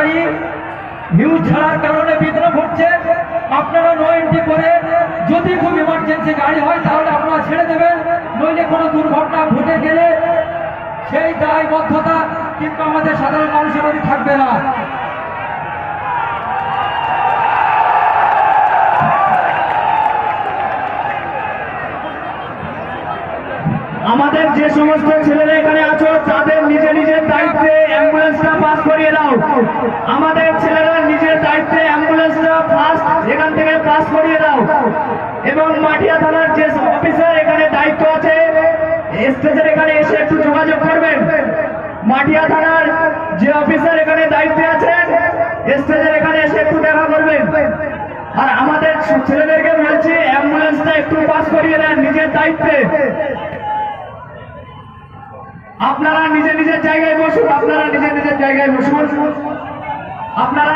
গাড়ি হিউজ ছাড়ার কারণে বিঘ্ন ঘটছে। আপনারা নো এন্ট্রি করে যদি খুব ইমার্জেন্সি গাড়ি হয় তাহলে আপনারা ছেড়ে দেবেন, নইলে কোনো দুর্ঘটনা ঘটে গেলে সেই দায়বদ্ধতা কিন্তু আমাদের সাধারণ মানুষের প্রতি থাকবে না। আমাদের যে সমস্ত ছেলেরা এখানে আছো তাদের নিজের নিজের দায়িত্বে অ্যাম্বুলেন্সটা পাস করিয়ে দাও। আমাদের ছেলেরা নিজের দায়িত্বে অ্যাম্বুলেন্সটা ফার্স্ট এখান থেকে পাস করিয়ে দাও। এবং মাটিয়া থানার যে অফিসার এখানে দায়িত্ব আছে স্টেজের এখানে এসে একটু যোগাযোগ করবেন। মাটিয়া থানার যে অফিসার এখানে দায়িত্বে আছেন স্টেজের এখানে এসে একটু দেখা করবেন। আর আমাদের ছেলেদেরকে বলছি অ্যাম্বুলেন্সটা একটু পাস করিয়ে দেন নিজের দায়িত্বে। আপনারা নিজের নিজের জায়গায় বসুন, আপনারা নিজের নিজের জায়গায় বসুন, আপনারা